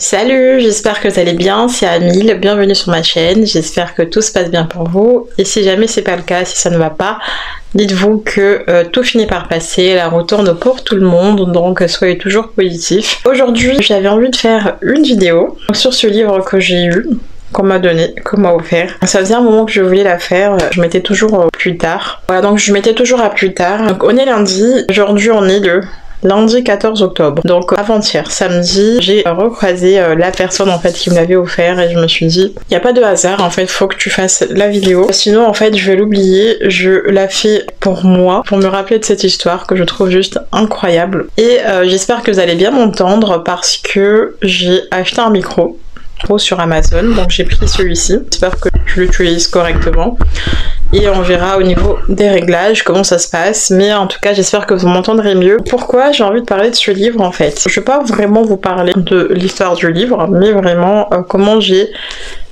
Salut, j'espère que vous allez bien, c'est Amile, bienvenue sur ma chaîne, j'espère que tout se passe bien pour vous. Et si jamais c'est pas le cas, si ça ne va pas, dites-vous que tout finit par passer, la route tourne pour tout le monde, donc soyez toujours positifs. Aujourd'hui, j'avais envie de faire une vidéo sur ce livre que j'ai eu, qu'on m'a donné, qu'on m'a offert. Ça faisait un moment que je voulais la faire, je mettais toujours plus tard. Voilà, donc je mettais toujours à plus tard. Donc on est lundi, aujourd'hui on est le lundi 14 octobre, donc avant-hier, samedi, j'ai recroisé la personne en fait qui me l'avait offert et je me suis dit, il n'y a pas de hasard en fait, faut que tu fasses la vidéo, sinon en fait je vais l'oublier, je la fais pour moi, pour me rappeler de cette histoire que je trouve juste incroyable. Et j'espère que vous allez bien m'entendre parce que j'ai acheté un micro sur Amazon, donc j'ai pris celui-ci, j'espère que je l'utilise correctement. Et on verra au niveau des réglages comment ça se passe, mais en tout cas j'espère que vous m'entendrez mieux. Pourquoi j'ai envie de parler de ce livre en fait? Je vais pas vraiment vous parler de l'histoire du livre, mais vraiment comment j'ai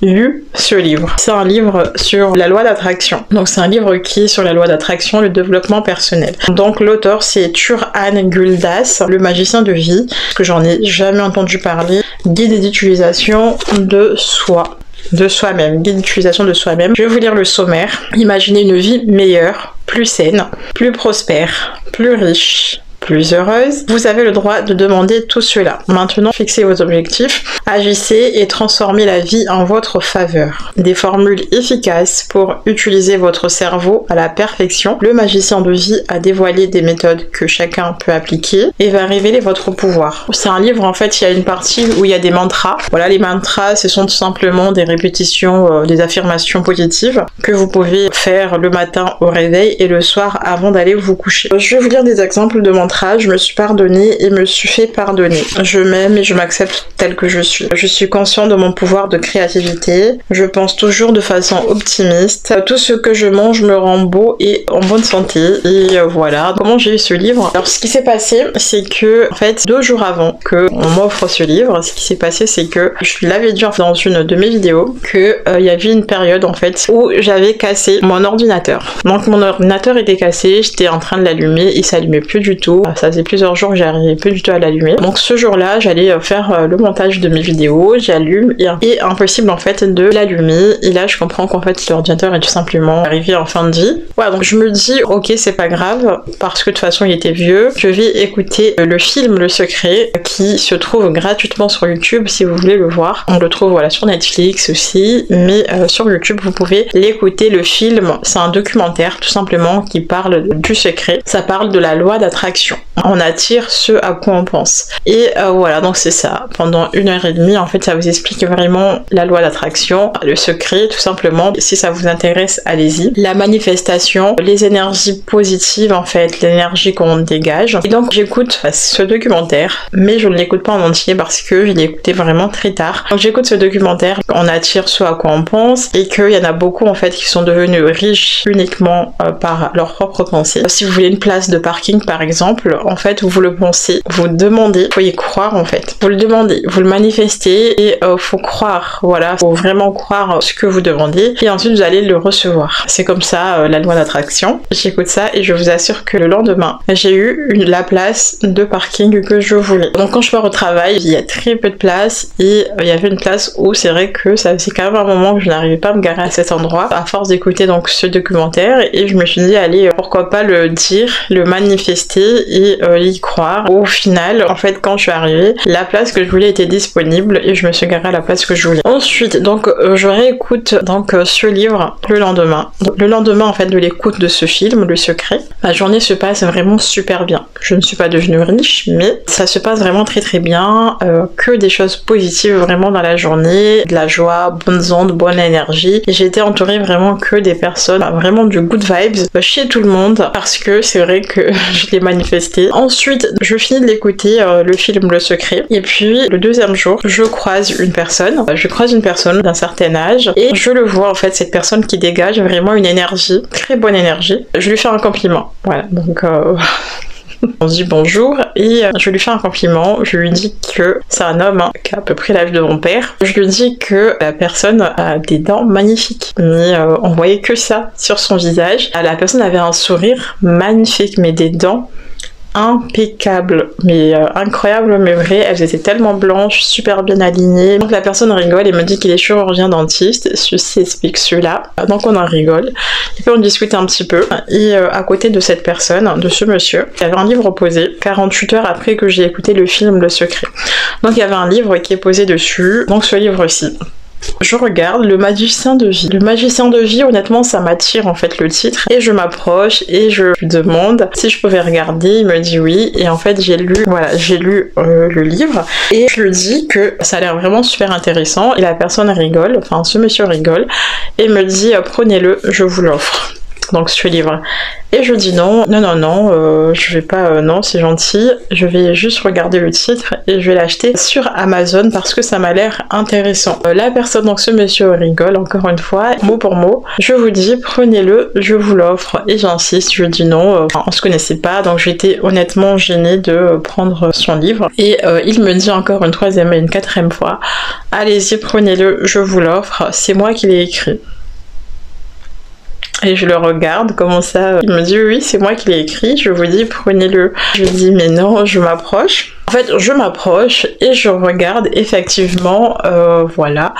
lu ce livre. C'est un livre sur la loi d'attraction. Donc c'est un livre qui est sur la loi d'attraction, le développement personnel. Donc l'auteur c'est Turan Guldas, le magicien de vie, que j'en ai jamais entendu parler. Guide d'utilisation de soi. De soi-même, guide d'utilisation de soi-même. Je vais vous lire le sommaire. Imaginez une vie meilleure, plus saine, plus prospère, plus riche, plus heureuse. Vous avez le droit de demander tout cela. Maintenant, fixez vos objectifs, agissez et transformez la vie en votre faveur. Des formules efficaces pour utiliser votre cerveau à la perfection. Le magicien de vie a dévoilé des méthodes que chacun peut appliquer et va révéler votre pouvoir. C'est un livre, en fait, il y a une partie où il y a des mantras. Voilà, les mantras, ce sont tout simplement des répétitions, des affirmations positives que vous pouvez faire le matin au réveil et le soir avant d'aller vous coucher. Je vais vous lire des exemples de mantras. Je me suis pardonnée et me suis fait pardonner. Je m'aime et je m'accepte tel que je suis. Je suis conscient de mon pouvoir de créativité. Je pense toujours de façon optimiste. Tout ce que je mange me rend beau et en bonne santé. Et voilà. Comment j'ai eu ce livre? Alors ce qui s'est passé, c'est que en fait 2 jours avant que on m'offre ce livre, ce qui s'est passé, c'est que je l'avais dit dans une de mes vidéos que il y avait une période en fait où j'avais cassé mon ordinateur. Donc mon ordinateur était cassé, j'étais en train de l'allumer, il s'allumait plus du tout. Ça faisait plusieurs jours que j'arrivais plus du tout à l'allumer. Donc ce jour-là, j'allais faire le montage de mes vidéos, j'allume et impossible en fait de l'allumer. Et là, je comprends qu'en fait l'ordinateur est tout simplement arrivé en fin de vie. Voilà, donc je me dis, ok, c'est pas grave, parce que de toute façon il était vieux. Je vais écouter le film Le Secret, qui se trouve gratuitement sur YouTube si vous voulez le voir. On le trouve voilà sur Netflix aussi, mais sur YouTube vous pouvez l'écouter. Le film, c'est un documentaire tout simplement qui parle du secret. Ça parle de la loi d'attraction. On attire ce à quoi on pense. Et voilà, donc c'est ça. Pendant 1h30, en fait, ça vous explique vraiment la loi d'attraction, le secret, tout simplement. Si ça vous intéresse, allez-y. La manifestation, les énergies positives, en fait, l'énergie qu'on dégage. Et donc, j'écoute ce documentaire, mais je ne l'écoute pas en entier parce que je l'ai écouté vraiment très tard. Donc, j'écoute ce documentaire, on attire ce à quoi on pense et qu'il y en a beaucoup, en fait, qui sont devenus riches uniquement par leurs propres pensées. Si vous voulez une place de parking, par exemple, en fait vous le pensez, vous demandez, faut y croire en fait, vous le demandez, vous le manifestez et faut croire, voilà, faut vraiment croire ce que vous demandez et ensuite vous allez le recevoir. C'est comme ça la loi d'attraction. J'écoute ça et je vous assure que le lendemain j'ai eu la place de parking que je voulais. Donc quand je pars au travail, il y a très peu de place et il y avait une place où c'est vrai que ça faisait quand même un moment que je n'arrivais pas à me garer à cet endroit à force d'écouter donc ce documentaire et je me suis dit allez pourquoi pas le dire, le manifester et y croire. Au final, en fait, quand je suis arrivée, la place que je voulais était disponible et je me suis garée à la place que je voulais. Ensuite, donc, je réécoute donc ce livre le lendemain. Donc, le lendemain, en fait, de l'écoute de ce film, Le Secret, ma journée se passe vraiment super bien. Je ne suis pas devenue riche, mais ça se passe vraiment très très bien. Que des choses positives vraiment dans la journée, de la joie, bonnes ondes, bonne énergie. Et j'ai été entourée vraiment que des personnes, vraiment du good vibes chez tout le monde parce que c'est vrai que je l'ai manifesté. Ensuite, je finis de l'écouter, le film Le Secret. Et puis, le deuxième jour, je croise une personne. D'un certain âge. Et je le vois, en fait, cette personne qui dégage vraiment une énergie, très bonne énergie. Je lui fais un compliment. Voilà, donc... On se dit bonjour et je lui fais un compliment, je lui dis que c'est un homme qui a à peu près l'âge de mon père. Je lui dis que la personne a des dents magnifiques, mais on voyait que ça sur son visage. La personne avait un sourire magnifique, mais des dents impeccables, mais incroyables, mais vraies. Elles étaient tellement blanches, super bien alignées. Donc la personne rigole et me dit qu'il est chirurgien dentiste, ceci explique cela. Donc on en rigole, et puis on discute un petit peu. Et à côté de cette personne, de ce monsieur, il y avait un livre posé, 48 heures après que j'ai écouté le film Le Secret. Donc il y avait un livre qui est posé dessus, donc ce livre-ci. Je regarde Le Magicien de Vie. Le Magicien de Vie, honnêtement, ça m'attire en fait le titre. Et je m'approche et je lui demande si je pouvais regarder. Il me dit oui. Et en fait, j'ai lu le livre. Et je lui dis que ça a l'air vraiment super intéressant. Et la personne rigole, enfin ce monsieur rigole. Et me dit prenez-le, je vous l'offre. Donc ce livre. Et je dis non, je vais pas, non c'est gentil, je vais juste regarder le titre et je vais l'acheter sur Amazon parce que ça m'a l'air intéressant. La personne, donc ce monsieur rigole encore une fois, mot pour mot, je vous dis prenez-le, je vous l'offre. Et j'insiste, je dis non, on se connaissait pas, donc j'étais honnêtement gênée de prendre son livre. Et il me dit encore une troisième et une quatrième fois, allez-y prenez-le, je vous l'offre, c'est moi qui l'ai écrit. Et je le regarde, comment ça? Il me dit oui, c'est moi qui l'ai écrit, je vous dis prenez-le. Je dis mais non, je m'approche. En fait, je m'approche et je regarde effectivement, voilà.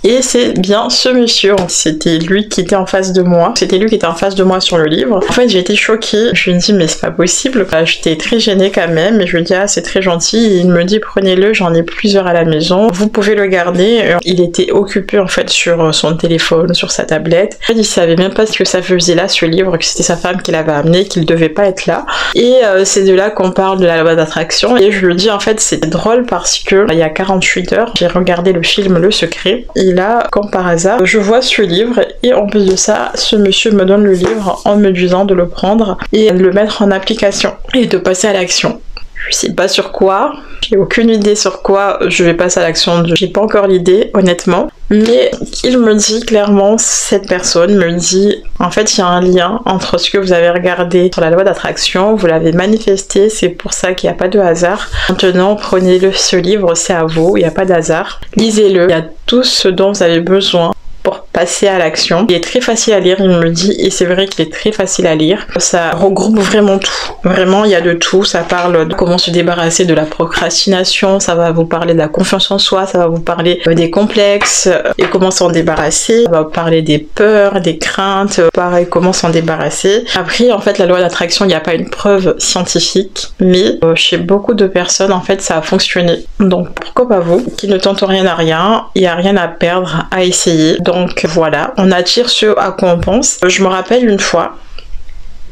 Et c'est bien ce monsieur, c'était lui qui était en face de moi. C'était lui qui était en face de moi sur le livre. En fait, j'ai été choquée. Je lui dis mais c'est pas possible. J'étais très gênée quand même. Et je lui dis ah c'est très gentil. Et il me dit prenez-le, j'en ai plusieurs à la maison. Vous pouvez le garder. Il était occupé en fait sur son téléphone, sur sa tablette. En fait, il savait même pas ce que ça faisait là ce livre, que c'était sa femme qui l'avait amené, qu'il devait pas être là. Et c'est de là qu'on parle de la loi d'attraction. Et je lui dis en fait c'est drôle parce que il y a 48 heures j'ai regardé le film Le Secret et là comme par hasard je vois ce livre et en plus de ça ce monsieur me donne le livre en me disant de le prendre et de le mettre en application et de passer à l'action. Je sais pas sur quoi, j'ai aucune idée sur quoi je vais passer à l'action, j'ai pas encore l'idée honnêtement, mais il me dit clairement, cette personne me dit en fait il y a un lien entre ce que vous avez regardé sur la loi d'attraction, vous l'avez manifesté, c'est pour ça qu'il n'y a pas de hasard. Maintenant prenez-le, ce livre c'est à vous, il n'y a pas d'hasard, lisez-le, il y a tout ce dont vous avez besoin pour passer à l'action. Il est très facile à lire, il me dit, et c'est vrai qu'il est très facile à lire. Ça regroupe vraiment tout. Vraiment, il y a de tout. Ça parle de comment se débarrasser de la procrastination, ça va vous parler de la confiance en soi, ça va vous parler des complexes et comment s'en débarrasser. Ça va vous parler des peurs, des craintes, pareil, comment s'en débarrasser. Après, en fait, la loi d'attraction, il n'y a pas une preuve scientifique, mais chez beaucoup de personnes, en fait, ça a fonctionné. Donc, pourquoi pas vous, qui ne tente rien à rien, il n'y a rien à perdre, à essayer. Donc voilà, on attire ce à quoi on pense. Je me rappelle une fois,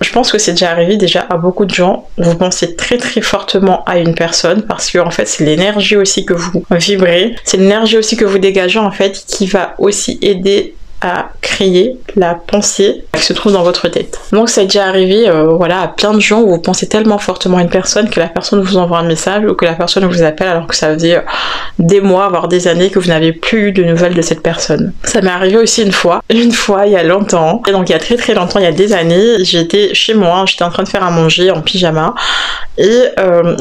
je pense que c'est déjà arrivé déjà à beaucoup de gens, vous pensez très très fortement à une personne parce que en fait c'est l'énergie aussi que vous vibrez, c'est l'énergie aussi que vous dégagez en fait qui va aussi aider à créer la pensée qui se trouve dans votre tête. Donc ça est déjà arrivé voilà, à plein de gens où vous pensez tellement fortement à une personne que la personne vous envoie un message ou que la personne vous appelle alors que ça faisait des mois, voire des années que vous n'avez plus eu de nouvelles de cette personne. Ça m'est arrivé aussi une fois il y a longtemps, et donc il y a très très longtemps, il y a des années, j'étais chez moi, j'étais en train de faire à manger en pyjama et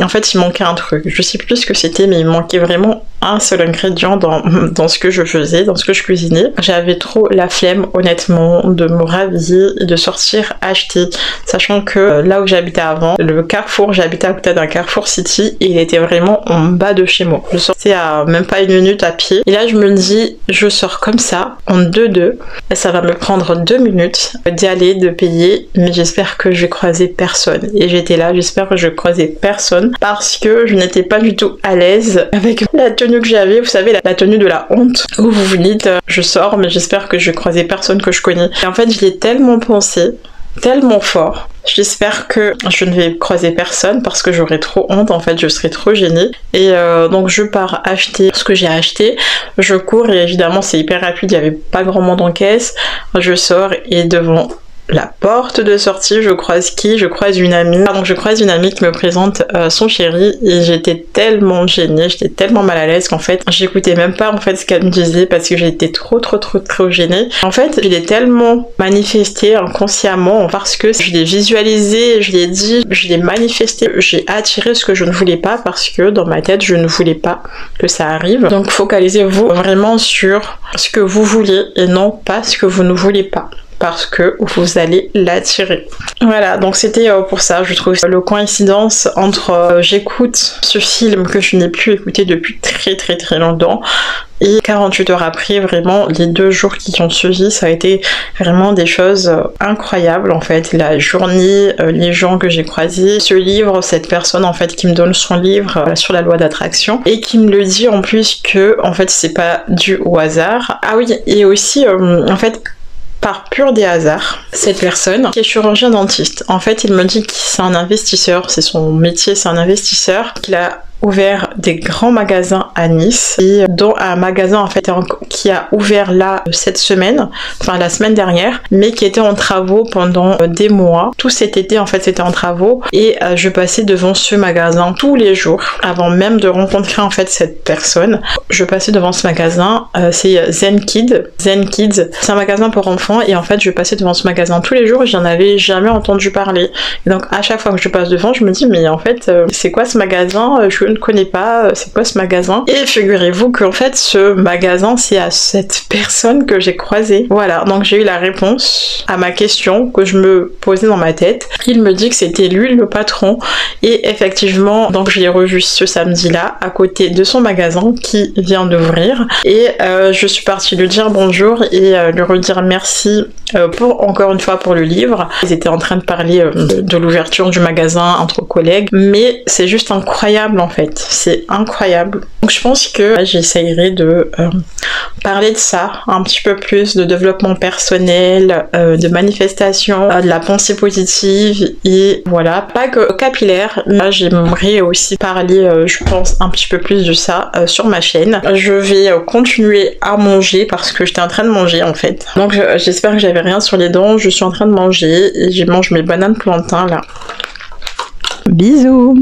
en fait il manquait un truc, je sais plus ce que c'était mais il manquait vraiment un seul ingrédient dans ce que je faisais, dans ce que je cuisinais. J'avais trop la flemme honnêtement de me rhabiller et de sortir acheter, sachant que là où j'habitais avant, le Carrefour, j'habitais à côté d'un Carrefour City et il était vraiment en bas de chez moi. Je sortais à même pas une minute à pied et là je me dis je sors comme ça en 2-2 et ça va me prendre 2 minutes d'y aller, de payer, mais j'espère que je vais croiser personne. Et j'étais là, j'espère que je croisais personne parce que je n'étais pas du tout à l'aise avec la tenue que j'avais, vous savez la tenue de la honte où vous vous dites je sors mais j'espère que je vais croiser personne que je connais. Et en fait je l'ai tellement pensé, tellement fort. J'espère que je ne vais croiser personne parce que j'aurais trop honte, en fait je serais trop gênée. Et donc je pars acheter ce que j'ai acheté, je cours et évidemment c'est hyper rapide, il n'y avait pas grand monde en caisse. Je sors et devant la porte de sortie, je croise qui? Je croise une amie. Donc je croise une amie qui me présente son chéri et j'étais tellement gênée, j'étais tellement mal à l'aise qu'en fait j'écoutais même pas en fait ce qu'elle me disait parce que j'étais trop gênée. En fait je l'ai tellement manifesté inconsciemment parce que je l'ai visualisé, je l'ai dit, je l'ai manifesté, j'ai attiré ce que je ne voulais pas parce que dans ma tête je ne voulais pas que ça arrive. Donc focalisez-vous vraiment sur ce que vous voulez et non pas ce que vous ne voulez pas. parce que vous allez l'attirer. Voilà, donc c'était pour ça. Je trouve le coïncidence entre j'écoute ce film que je n'ai plus écouté depuis très longtemps et 48 heures après, vraiment les 2 jours qui ont suivi, ça a été vraiment des choses incroyables en fait. La journée, les gens que j'ai croisés, ce livre, cette personne en fait qui me donne son livre sur la loi d'attraction et qui me le dit en plus que en fait c'est pas dû au hasard. Ah oui, et aussi en fait par pur des hasards, cette personne qui est chirurgien dentiste, en fait il me dit que c'est un investisseur, c'est son métier, c'est un investisseur, qu'il a ouvert des grands magasins à Nice et dont un magasin en fait qui a ouvert là cette semaine, enfin la semaine dernière, mais qui était en travaux pendant des mois. Tout cet été en fait c'était en travaux et je passais devant ce magasin tous les jours avant même de rencontrer en fait cette personne. Je passais devant ce magasin, c'est Zen Kids, c'est un magasin pour enfants et en fait je passais devant ce magasin tous les jours et j'en avais jamais entendu parler. Et donc à chaque fois que je passe devant je me dis mais en fait c'est quoi ce magasin, je ne connais pas, c'est quoi ce magasin? Et figurez-vous qu'en fait ce magasin c'est à cette personne que j'ai croisée. Voilà, donc j'ai eu la réponse à ma question que je me posais dans ma tête. Il me dit que c'était lui le patron et effectivement donc je l'ai revu ce samedi là à côté de son magasin qui vient d'ouvrir et je suis partie lui dire bonjour et lui redire merci pour encore une fois pour le livre. Ils étaient en train de parler de l'ouverture du magasin entre collègues, mais c'est juste incroyable en fait, c'est incroyable. Donc je pense que j'essayerai de parler de ça un petit peu plus, de développement personnel, de manifestation, de la pensée positive et voilà, pas que capillaire, mais j'aimerais aussi parler je pense un petit peu plus de ça sur ma chaîne. Je vais continuer à manger parce que j'étais en train de manger en fait, donc j'espère que j'avais rien sur les dents. Je suis en train de manger et je mange mes bananes plantains là. Bisous.